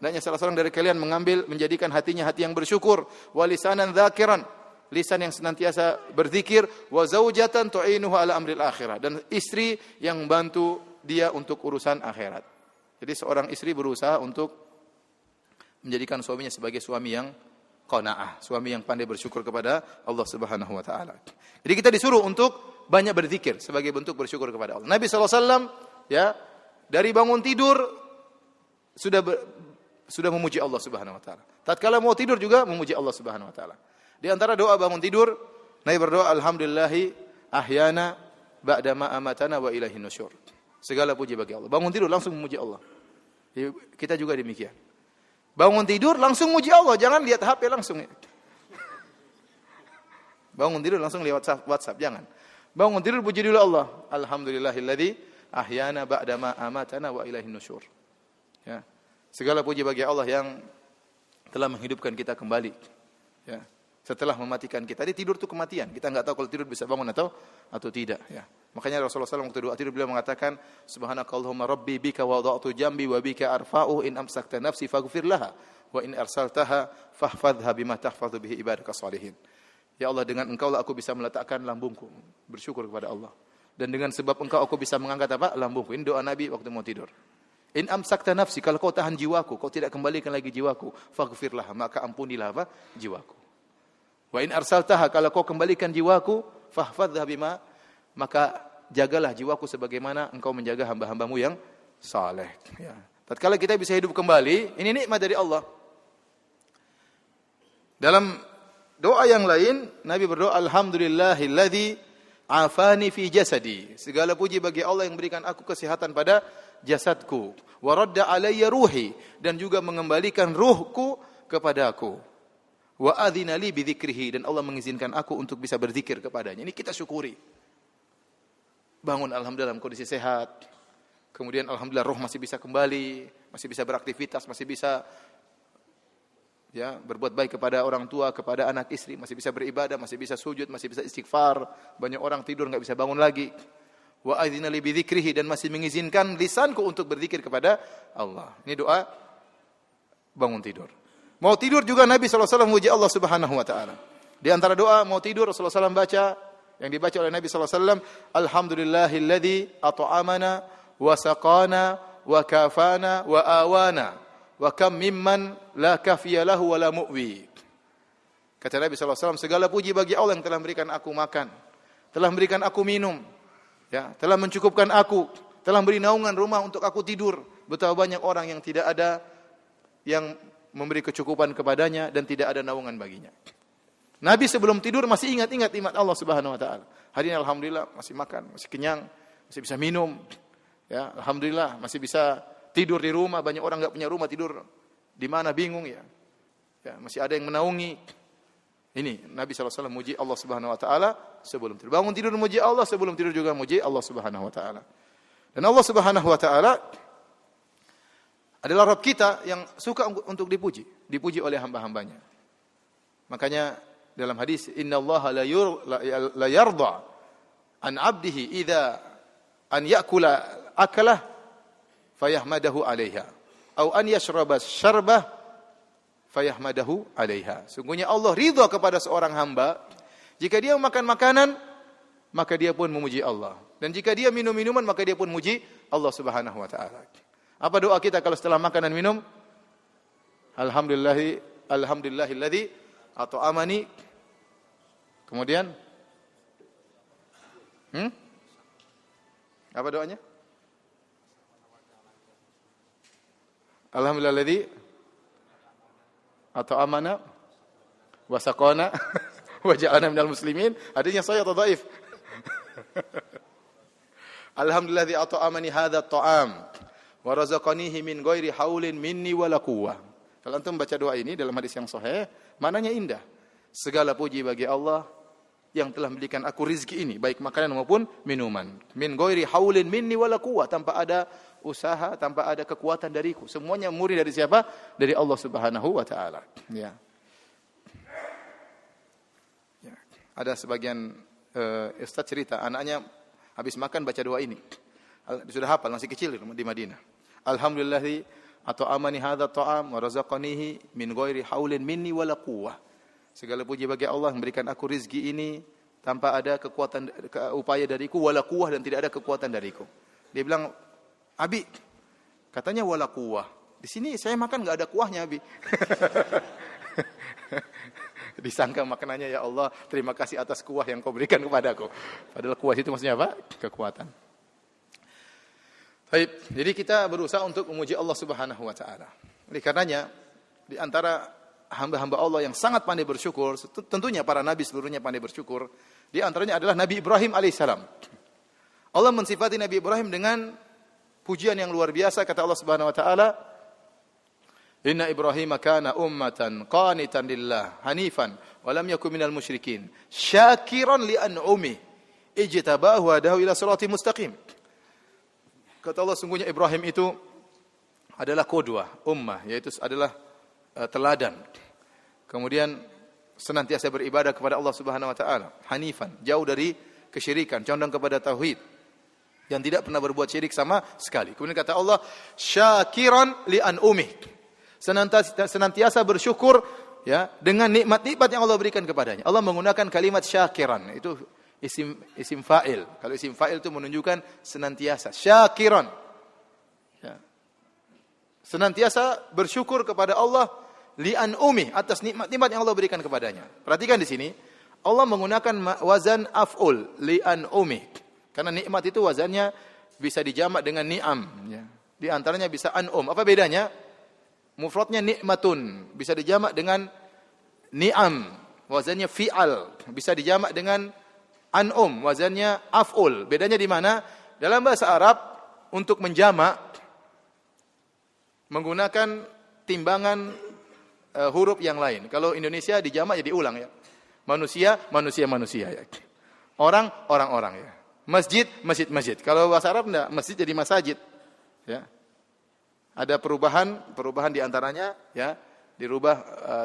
Hendaknya salah seorang dari kalian menjadikan hatinya hati yang bersyukur, wa lisanan dzakiran, lisan yang senantiasa berzikir, wa zaujatan tu'inuhu ala amril akhirah, dan istri yang membantu dia untuk urusan akhirat. Jadi seorang istri berusaha untuk menjadikan suaminya sebagai suami yang qanaah, suami yang pandai bersyukur kepada Allah Subhanahu wa taala. Jadi kita disuruh untuk banyak berzikir sebagai bentuk bersyukur kepada Allah. Nabi SAW ya, dari bangun tidur sudah memuji Allah Subhanahu wa taala. Tatkala mau tidur juga memuji Allah Subhanahu wa taala. Di antara doa bangun tidur, Nabi berdoa, alhamdulillahi ahyana ba'da ma amatana wa ilaihin nusyur. Segala puji bagi Allah. Bangun tidur langsung memuji Allah. Jadi, kita juga demikian. Bangun tidur langsung muji Allah, jangan lihat HP langsung. Bangun tidur langsung lihat WhatsApp, jangan. Bangun tidur puji dulu Allah. Alhamdulillahilladzi ahyana ba'da ma amatana wa ilaihin nusyur. Ya. Segala puji bagi Allah yang telah menghidupkan kita kembali. Ya. Setelah mematikan kita. Jadi tidur itu kematian. Kita enggak tahu kalau tidur bisa bangun atau tidak. Ya. Makanya Rasulullah SAW waktu doa tidur beliau mengatakan, Subhanakallahumma rabbi bika wada'tu jambi wa bika arfa'u in amsakta nafsi faghfir laha wa in arsaltaha fahfadha bima tahfadhu bihi ibadaka salihin. Ya Allah, dengan Engkau lah aku bisa meletakkan lambungku, bersyukur kepada Allah. Dan dengan sebab Engkau aku bisa mengangkat apa? Lambungku. Ini doa Nabi waktu mau tidur. In amsakta nafsi, kalau kau tahan jiwaku, kau tidak kembalikan lagi jiwaku, faghfirlah, maka ampunilah apa? Jiwaku. Wa in arsaltaha, kalau kau kembalikan jiwaku, fahfadha bima, maka jagalah jiwaku sebagaimana engkau menjaga hamba-hambamu yang saleh. Ya. Tatkala kita bisa hidup kembali, ini nikmat dari Allah. Dalam doa yang lain, Nabi berdoa, alhamdulillahilladzi afani fi jasadi. Segala puji bagi Allah yang memberikan aku kesehatan pada jasadku. Wa radda alayya ruhi, dan juga mengembalikan ruhku kepadaku. Wa adzina li bi dzikrihi, dan Allah mengizinkan aku untuk bisa berzikir kepadanya. Ini kita syukuri. Bangun alhamdulillah dalam kondisi sehat. Kemudian alhamdulillah roh masih bisa kembali, masih bisa beraktivitas, masih bisa ya berbuat baik kepada orang tua, kepada anak istri, masih bisa beribadah, masih bisa sujud, masih bisa istighfar. Banyak orang tidur enggak bisa bangun lagi. Wa adzina li bi dzikrihi, dan masih mengizinkan lisanku untuk berzikir kepada Allah. Ini doa bangun tidur. Mau tidur juga Nabi SAW memuji Allah Subhanahu wa taala. Di antara doa mau tidur Rasulullah SAW baca, yang dibaca oleh Nabi SAW, alhamdulillahilladzi at'amana wa saqana wa kafana wa awana wa kam mimman la kafiya lahu wa la mu'wi. Kata Nabi SAW, segala puji bagi Allah yang telah memberikan aku makan, telah memberikan aku minum, ya, telah mencukupkan aku, telah memberi naungan rumah untuk aku tidur. Betapa banyak orang yang tidak ada yang memberi kecukupan kepadanya dan tidak ada naungan baginya. Nabi sebelum tidur masih ingat-ingat nikmat Allah Subhanahu wa taala. Hari ini alhamdulillah masih makan, masih kenyang, masih bisa minum. Ya, alhamdulillah masih bisa tidur di rumah. Banyak orang enggak punya rumah, tidur di mana bingung ya. Ya, masih ada yang menaungi. Ini Nabi SAW muji Allah Subhanahu wa taala sebelum tidur. Bangun tidur muji Allah, sebelum tidur juga muji Allah Subhanahu wa taala. Dan Allah Subhanahu wa taala adalah Rabb kita yang suka untuk dipuji oleh hamba-hambanya. Makanya dalam hadis, innallaha la yarda an 'abdihi idza an ya'kula akalah fayahmadahu 'alaiha atau an yashraba syarbah fayahmadahu 'alaiha. Sungguhnya Allah ridha kepada seorang hamba jika dia makan makanan maka dia pun memuji Allah, dan jika dia minum minuman maka dia pun memuji Allah Subhanahu wa taala. Apa doa kita kalau setelah makan dan minum? Alhamdulillahilladzi at'amani. Kemudian apa doanya? Alhamdulillahilladzi at'amana wa saqana wa ja'alna minal muslimin. Hadisnya sahih atau dhaif? Alhamdulillahilladzi at'amani hadza at'am wa razaqanihi min ghairi haulin minni wala quwwah. Kalau antum baca doa ini dalam hadis yang sahih, maknanya indah. Segala puji bagi Allah yang telah memberikan aku rizki ini, baik makanan maupun minuman. Min ghairi haulin minni wala quwwah, tanpa ada usaha, tanpa ada kekuatan dariku. Semuanya murni dari siapa? Dari Allah Subhanahu wa taala. Ya. Ya. Ada sebagian ustaz cerita anaknya habis makan baca doa ini. Sudah hafal, masih kecil di Madinah. Alhamdulillahi at'amani hadza at'am wa razaqanihi min ghairi haulin minni wala quwwah. Segala puji bagi Allah yang memberikan aku rezeki ini tanpa ada kekuatan upaya dariku, wala quwwah, dan tidak ada kekuatan dariku. Dia bilang, "Abi, katanya wala quwwah. Di sini saya makan enggak ada kuahnya, Abi." Disangka maknanya, ya Allah, terima kasih atas kuah yang kau berikan kepadaku. Padahal kuah itu maksudnya apa? Kekuatan. Baik, jadi kita berusaha untuk memuji Allah Subhanahu wa taala. Oleh karenanya, di antara hamba-hamba Allah yang sangat pandai bersyukur, tentunya para nabi seluruhnya pandai bersyukur, di antaranya adalah Nabi Ibrahim alaihissalam. Allah mensifati Nabi Ibrahim dengan pujian yang luar biasa. Kata Allah Subhanahu wa taala, "Inna Ibrahim kana ummatan qanitan lillah hanifan wa lam yakun minal musyrikin syakiran li an'umi ijtabahu wa hadahu ila siratal mustaqim." Kata Allah, sungguhnya Ibrahim itu adalah qudwah, ummah, yaitu adalah teladan. Kemudian senantiasa beribadah kepada Allah Subhanahu wa taala, hanifan, jauh dari kesyirikan, condong kepada tauhid, dan tidak pernah berbuat syirik sama sekali. Kemudian kata Allah, syakiran li an'umih, senantiasa bersyukur ya dengan nikmat-nikmat yang Allah berikan kepadanya. Allah menggunakan kalimat syakiran, itu isim fa'il. Kalau isim fa'il itu menunjukkan senantiasa. Syakiran. Ya. senantiasa bersyukur kepada Allah li'an'umi, atas nikmat-nikmat yang Allah berikan kepadanya. Perhatikan di sini, Allah menggunakan wazan af'ul, li'an'umi. Karena nikmat itu wazannya bisa dijamak dengan ni'am. Ya. Di antaranya bisa an'um. Apa bedanya? Mufradnya nikmatun, bisa dijamak dengan ni'am, wazannya fi'al. Bisa dijamak dengan an'um, wazannya af'ul. Bedanya di mana? Dalam bahasa Arab, untuk menjamak, menggunakan timbangan huruf yang lain. Kalau Indonesia dijamak jadi ulang ya. Manusia, manusia ya. Orang, orang ya. Masjid, masjid. Kalau bahasa Arab enggak, masjid jadi masajid. Ya. Ada perubahan di antaranya ya, dirubah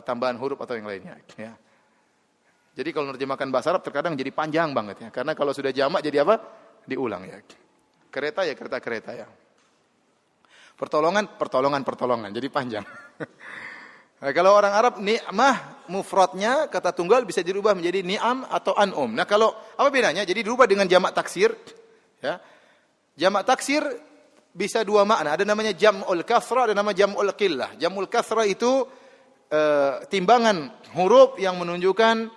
tambahan huruf atau yang lainnya ya. Jadi kalau menerjemahkan bahasa Arab terkadang jadi panjang banget ya. Karena kalau sudah jamak jadi apa? Diulang ya. Kereta ya kereta ya. Pertolongan. Jadi panjang. Nah, kalau orang Arab ni'mah mufradnya kata tunggal bisa dirubah menjadi ni'am atau an'um. Nah, kalau apa bedanya? Jadi dirubah dengan jamak taksir ya. Jamak taksir bisa dua makna. Ada namanya jam'ul kasrah, ada nama jam'ul qillah. Jam'ul kasrah itu timbangan huruf yang menunjukkan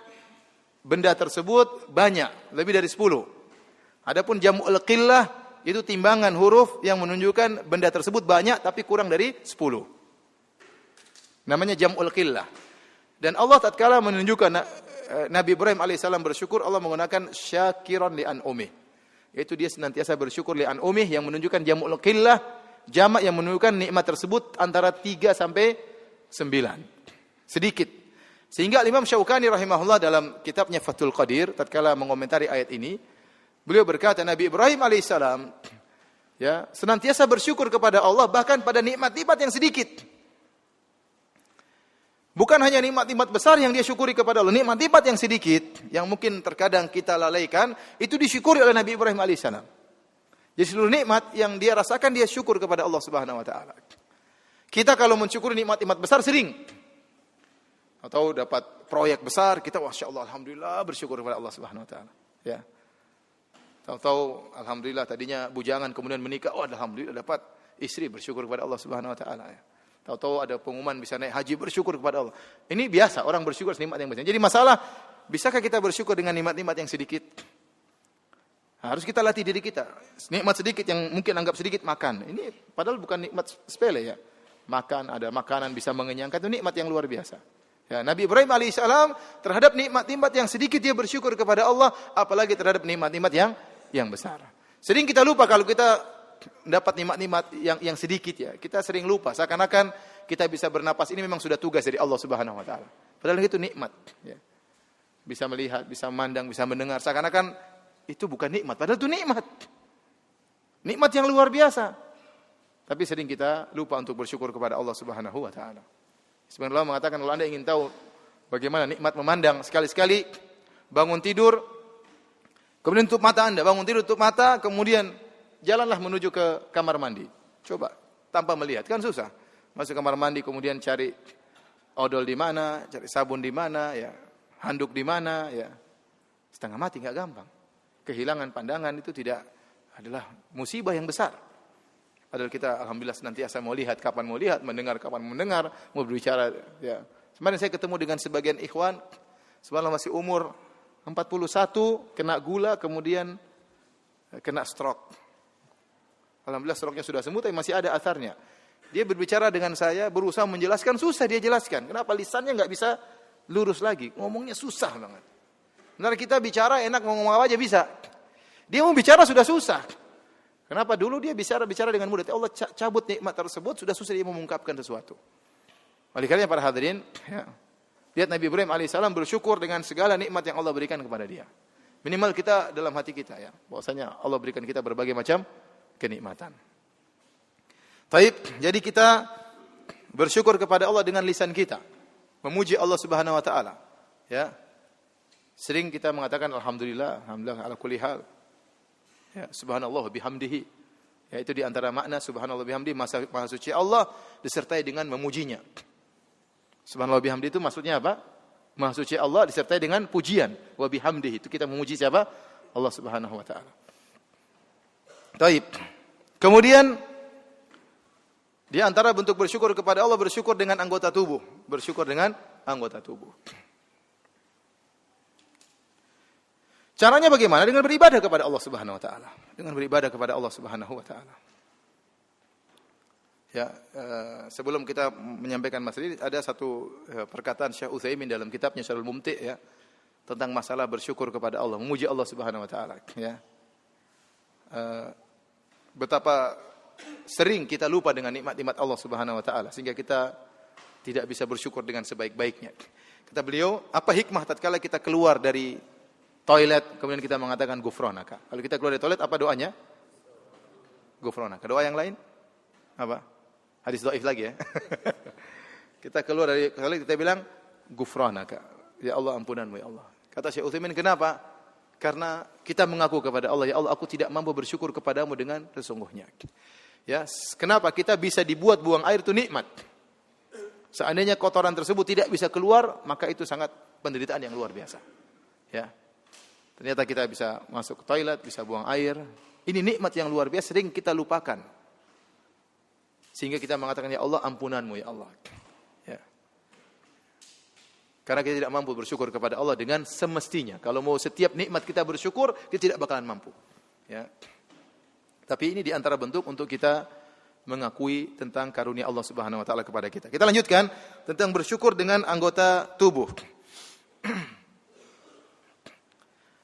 benda tersebut banyak, lebih dari 10. Adapun jam'ul qillah itu timbangan huruf yang menunjukkan benda tersebut banyak tapi kurang dari 10. Namanya jam'ul qillah. Dan Allah tatkala menunjukkan Nabi Ibrahim alaihissalam bersyukur, Allah menggunakan syakiran li an'umih. Yaitu dia senantiasa bersyukur li an'umih yang menunjukkan jam'ul qillah, jamak yang menunjukkan nikmat tersebut antara 3 sampai 9. Sedikit. Sehingga Imam Syaukani rahimahullah dalam kitabnya Fathul Qadir tatkala mengomentari ayat ini, beliau berkata Nabi Ibrahim alaihissalam ya, senantiasa bersyukur kepada Allah bahkan pada nikmat-nikmat yang sedikit. Bukan hanya nikmat-nikmat besar yang dia syukuri kepada Allah, nikmat-nikmat yang sedikit, yang mungkin terkadang kita lalaikan, itu disyukuri oleh Nabi Ibrahim alaihissalam. Jadi seluruh nikmat yang dia rasakan, dia syukur kepada Allah Subhanahu wa taala. Kita kalau mensyukuri nikmat-nikmat besar sering. Atau dapat proyek besar, kita masya Allah, alhamdulillah bersyukur kepada Allah Subhanahu wa taala. Ya. Tahu-tahu alhamdulillah tadinya bujangan kemudian menikah, oh alhamdulillah dapat istri, bersyukur kepada Allah Subhanahu wa taala ya. Tahu-tahu ada pengumuman bisa naik haji, bersyukur kepada Allah. Ini biasa, orang bersyukur nikmat yang besar. Jadi masalah, bisakah kita bersyukur dengan nikmat-nikmat yang sedikit? Harus kita latih diri kita. Nikmat sedikit yang mungkin anggap sedikit makan. Ini padahal bukan nikmat sepele ya. Makan, ada makanan bisa mengenyangkan, itu nikmat yang luar biasa. Ya, Nabi Ibrahim alaihissalam terhadap nikmat-nikmat yang sedikit dia bersyukur kepada Allah, apalagi terhadap nikmat-nikmat yang besar. Sering kita lupa kalau kita dapat nikmat-nikmat yang sedikit ya. Kita sering lupa, seakan-akan kita bisa bernapas ini memang sudah tugas dari Allah Subhanahu wa taala. Padahal itu nikmat ya. Bisa melihat, bisa memandang, bisa mendengar, seakan-akan itu bukan nikmat, padahal itu nikmat. Nikmat yang luar biasa. Tapi sering kita lupa untuk bersyukur kepada Allah Subhanahu wa taala. Sebenarnya Allah mengatakan kalau Anda ingin tahu bagaimana nikmat memandang, sekali-sekali bangun tidur kemudian tutup mata Anda, bangun tidur tutup mata, kemudian jalanlah menuju ke kamar mandi. Coba tanpa melihat, kan susah. Masuk kamar mandi kemudian cari odol di mana, cari sabun di mana, ya, handuk di mana, ya. Setengah mati enggak gampang. Kehilangan pandangan itu tidak adalah musibah yang besar. Padahal kita alhamdulillah senantiasa mau lihat kapan mau lihat, mendengar kapan mendengar, mau berbicara ya. Kemarin saya ketemu dengan sebagian ikhwan, subhanallah masih umur 41, kena gula kemudian kena stroke. Alhamdulillah stroke-nya sudah sembuh tapi masih ada asarnya. Dia berbicara dengan saya, berusaha menjelaskan, susah dia jelaskan. Kenapa? Lisannya enggak bisa lurus lagi. Ngomongnya susah banget. Benar kita bicara enak ngomong apa aja bisa. Dia mau bicara sudah susah. Kenapa? Dulu dia bicara dengan mudah. Allah cabut nikmat tersebut, sudah susah dia mengungkapkan sesuatu. Oleh karena para hadirin, ya, lihat Nabi Ibrahim alaihissalam bersyukur dengan segala nikmat yang Allah berikan kepada dia. Minimal kita dalam hati kita ya, bahwasanya Allah berikan kita berbagai macam kenikmatan. Taib, jadi kita bersyukur kepada Allah dengan lisan kita, memuji Allah Subhanahu wa taala. Ya. Sering kita mengatakan alhamdulillah, alhamdulillah ala kulli hal. Ya, subhanallah bihamdihi. Ya, itu di antara makna subhanallah bihamdihi, maha suci Allah disertai dengan memujinya. Subhanallah bihamdihi itu maksudnya apa? Maha suci Allah disertai dengan pujian. Wa bihamdihi itu kita memuji siapa? Allah Subhanahu wa taala. Taib. Kemudian Di antara bentuk bersyukur kepada Allah, bersyukur dengan anggota tubuh. Bersyukur dengan anggota tubuh. Caranya bagaimana? Dengan beribadah kepada Allah Subhanahu wa taala. Dengan beribadah kepada Allah Subhanahu wa taala. Ya, sebelum kita menyampaikan masalah ini, ada satu perkataan Syekh Utsaimin dalam kitabnya Syarhul Mumti' ya, tentang masalah bersyukur kepada Allah, memuji Allah Subhanahu wa taala ya. Betapa sering kita lupa dengan nikmat-nikmat Allah Subhanahu wa taala sehingga kita tidak bisa bersyukur dengan sebaik-baiknya. Kata beliau, apa hikmah tatkala kita keluar dari toilet kemudian kita mengatakan ghufranaka. Kalau kita keluar dari toilet apa doanya? Ghufranaka. Doa yang lain? Apa? Hadis dhaif lagi ya. Kita keluar dari toilet kita bilang ghufranaka. Ya Allah, ampunanmu ya Allah. Kata Syekh Utsaimin, kenapa? Karena kita mengaku kepada Allah, ya Allah, aku tidak mampu bersyukur kepadamu dengan sesungguhnya. Ya, kenapa? Kita bisa dibuat buang air itu nikmat. Seandainya kotoran tersebut tidak bisa keluar, maka itu sangat penderitaan yang luar biasa. Ya. Ternyata kita bisa masuk ke toilet, bisa buang air. Ini nikmat yang luar biasa, sering kita lupakan. Sehingga kita mengatakan, ya Allah, ampunanmu ya Allah. Ya. Karena kita tidak mampu bersyukur kepada Allah dengan semestinya. Kalau mau setiap nikmat kita bersyukur, kita tidak bakalan mampu. Ya. Tapi ini di antara bentuk untuk kita mengakui tentang karunia Allah Subhanahu wa taala kepada kita. Kita lanjutkan tentang bersyukur dengan anggota tubuh.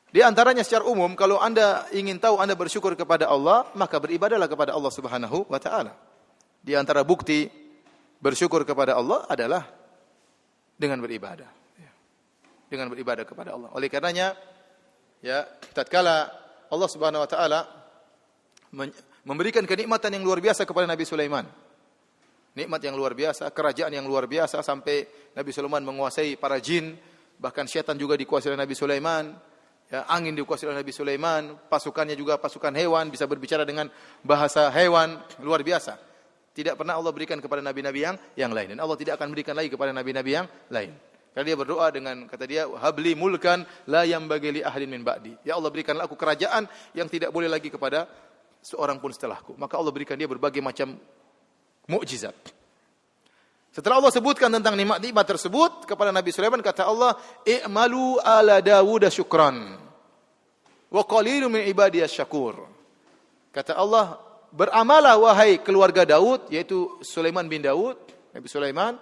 Di antaranya secara umum, kalau Anda ingin tahu Anda bersyukur kepada Allah, maka beribadahlah kepada Allah Subhanahu wa taala. Di antara bukti bersyukur kepada Allah adalah dengan beribadah. Dengan beribadah kepada Allah. Oleh karenanya, ya, tatkala Allah Subhanahu wa taala memberikan kenikmatan yang luar biasa kepada Nabi Sulaiman. Nikmat yang luar biasa, kerajaan yang luar biasa sampai Nabi Sulaiman menguasai para jin, bahkan syaitan juga dikuasai oleh Nabi Sulaiman. Ya, angin dikuasai oleh Nabi Sulaiman, pasukannya juga pasukan hewan, bisa berbicara dengan bahasa hewan, luar biasa. Tidak pernah Allah berikan kepada nabi-nabi yang lain, dan Allah tidak akan berikan lagi kepada nabi-nabi yang lain. Karena dia berdoa dengan kata dia, habli mulkan la yambagi li ahlin min ba'di. Ya Allah, berikanlah aku kerajaan yang tidak boleh lagi kepada seorang pun setelahku. Maka Allah berikan dia berbagai macam mukjizat. Setelah Allah sebutkan tentang nikmat-nikmat tersebut kepada Nabi Sulaiman, kata Allah, i'malu ala Dawud syukran wa qalilun min ibadiyas syakur. Kata Allah, beramalah wahai keluarga Daud, yaitu Sulaiman bin Daud, Nabi Sulaiman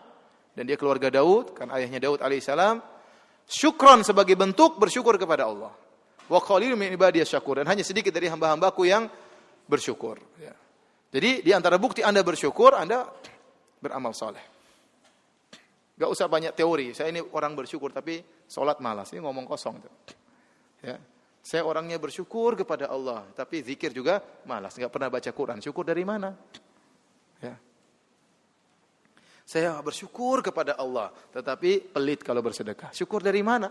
dan dia keluarga Daud, kan ayahnya Daud alaihissalam, syukran sebagai bentuk bersyukur kepada Allah. Wa qalilun min ibadiyas syakur, dan hanya sedikit dari hamba-hambaku yang bersyukur. Ya. Jadi di antara bukti Anda bersyukur, Anda beramal saleh. Gak usah banyak teori. Saya ini orang bersyukur tapi sholat malas. Ini ngomong kosong. Ya. Saya orangnya bersyukur kepada Allah, tapi zikir juga malas. Gak pernah baca Quran. Syukur dari mana? Ya. Saya bersyukur kepada Allah, tetapi pelit kalau bersedekah. Syukur dari mana?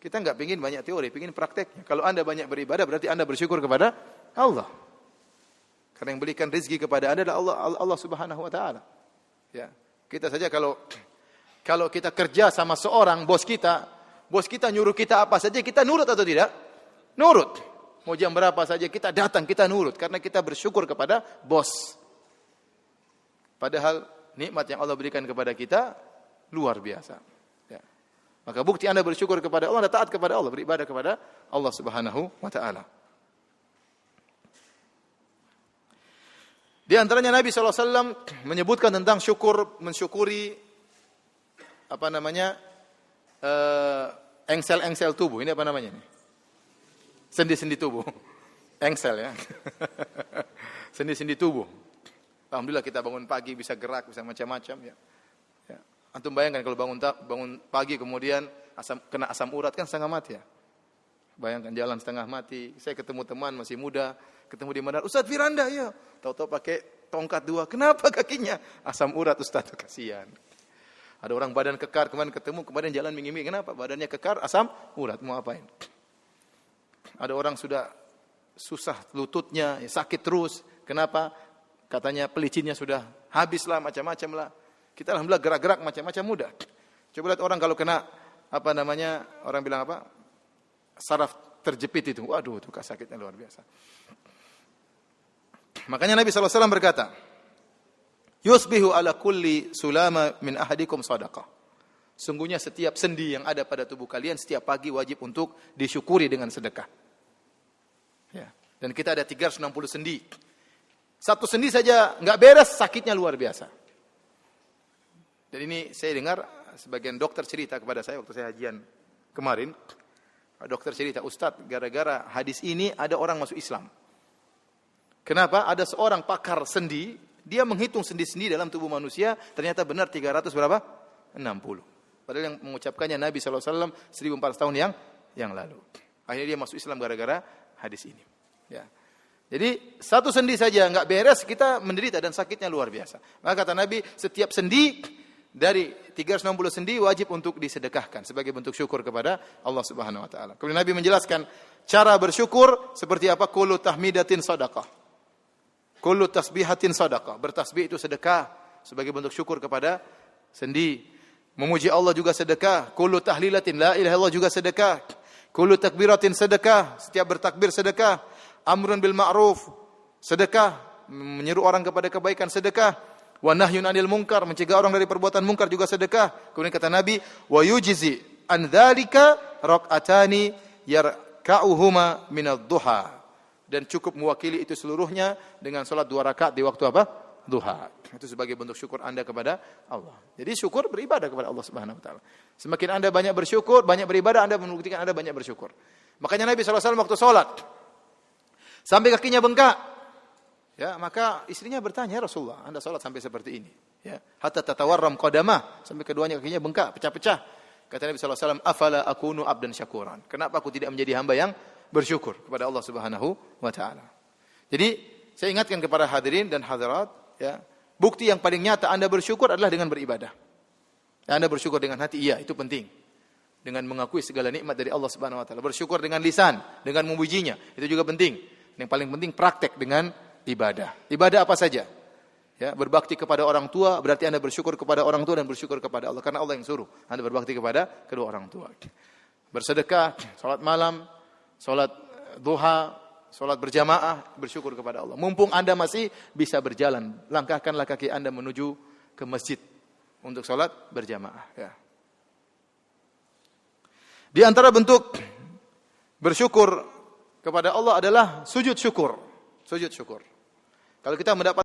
Kita gak pingin banyak teori, pingin prakteknya. Kalau Anda banyak beribadah, berarti Anda bersyukur kepada Allah. Karena yang berikan rezeki kepada Anda adalah Allah Subhanahu wa taala. Ya. Kita saja kalau kita kerja sama seorang bos kita nyuruh kita apa saja, kita nurut atau tidak? Nurut. Mau jam berapa saja kita datang, kita nurut karena kita bersyukur kepada bos. Padahal nikmat yang Allah berikan kepada kita luar biasa. Ya. Maka bukti Anda bersyukur kepada Allah, Anda taat kepada Allah, beribadah kepada Allah Subhanahu wa taala. Di antaranya Nabi SAW menyebutkan tentang mensyukuri engsel-engsel tubuh. Ini apa namanya? Sendi-sendi tubuh. Engsel ya. Sendi-sendi tubuh. Alhamdulillah kita bangun pagi bisa gerak, bisa macam-macam ya. Ya. Antum bayangkan kalau bangun pagi kemudian kena asam urat kan setengah mati ya. Bayangkan jalan setengah mati. Saya ketemu teman masih muda, ketemu di mana? Ustaz Firanda ya. Tahu-tahu pakai tongkat 2. Kenapa kakinya? Asam urat Ustaz, kasihan. Ada orang badan kekar, kemarin jalan minggi-minggi. Kenapa? Badannya kekar, asam urat. Mau apain? Ada orang sudah susah lututnya, sakit terus. Kenapa? Katanya pelicinnya sudah habis lah, macam-macam lah. Kita alhamdulillah gerak-gerak macam-macam mudah. Coba lihat orang kalau kena orang bilang apa? Saraf terjepit itu. Waduh, itu sakitnya luar biasa. Makanya Nabi SAW berkata, Yusbihu ala kulli sulama min ahadikum sadaqah. Sungguhnya setiap sendi yang ada pada tubuh kalian setiap pagi wajib untuk disyukuri dengan sedekah. Ya. Dan kita ada 360 sendi. Satu sendi saja enggak beres, sakitnya luar biasa. Dan ini saya dengar sebagian dokter cerita kepada saya waktu saya hajian kemarin. Dokter cerita, Ustadz, gara-gara hadis ini ada orang masuk Islam. Kenapa? Ada seorang pakar sendi, dia menghitung sendi-sendi dalam tubuh manusia, ternyata benar 300 berapa? 60. Padahal yang mengucapkannya Nabi SAW 1400 tahun yang lalu. Akhirnya dia masuk Islam gara-gara hadis ini. Ya. Jadi satu sendi saja enggak beres, kita menderita dan sakitnya luar biasa. Maka kata Nabi, setiap sendi dari 360 sendi wajib untuk disedekahkan sebagai bentuk syukur kepada Allah Subhanahu wa taala. Kemudian Nabi menjelaskan cara bersyukur seperti apa? Kullu tahmidatin shadaqah. Kullu tasbihatin shadaqah. Bertasbih itu sedekah sebagai bentuk syukur kepada sendi. Memuji Allah juga sedekah. Kullu tahlilatin la ilaha illallah juga sedekah. Kullu takbiratin sedekah. Setiap bertakbir sedekah. Amrun bil ma'ruf sedekah. Menyeru orang kepada kebaikan sedekah. Wa nahyun 'anil munkar, mencegah orang dari perbuatan munkar juga sedekah. Kemudian kata Nabi, wa yujzi an dzalika rak'atani yarka'uhuma minadh duha. Dan cukup mewakili itu seluruhnya dengan salat 2 rakaat di waktu apa? Duha. Itu sebagai bentuk syukur Anda kepada Allah. Jadi syukur beribadah kepada Allah Subhanahu wa taala. Semakin Anda banyak bersyukur, banyak beribadah, Anda membuktikan Anda banyak bersyukur. Makanya Nabi SAW waktu salat sampai kakinya bengkak. Ya, maka istrinya bertanya, "Ya Rasulullah, Anda salat sampai seperti ini?" Ya, hatta tatawarram qadamah, sampai keduanya kakinya bengkak, pecah-pecah. Kata Nabi SAW, "Afala akunu abdan syakuran?" Kenapa aku tidak menjadi hamba yang bersyukur kepada Allah Subhanahu wa taala? Jadi, saya ingatkan kepada hadirin dan hadirat, ya, bukti yang paling nyata Anda bersyukur adalah dengan beribadah. Anda bersyukur dengan hati, iya, itu penting. Dengan mengakui segala nikmat dari Allah Subhanahu wa taala. Bersyukur dengan lisan, dengan memujinya, itu juga penting. Yang paling penting praktek dengan ibadah. Ibadah apa saja? Ya, berbakti kepada orang tua berarti Anda bersyukur kepada orang tua dan bersyukur kepada Allah karena Allah yang suruh Anda berbakti kepada kedua orang tua. Bersedekah, salat malam, salat duha, salat berjamaah, bersyukur kepada Allah. Mumpung Anda masih bisa berjalan, langkahkanlah kaki Anda menuju ke masjid untuk salat berjamaah, ya. Di antara bentuk bersyukur kepada Allah adalah sujud syukur. Sujud syukur. Kalau kita mendapat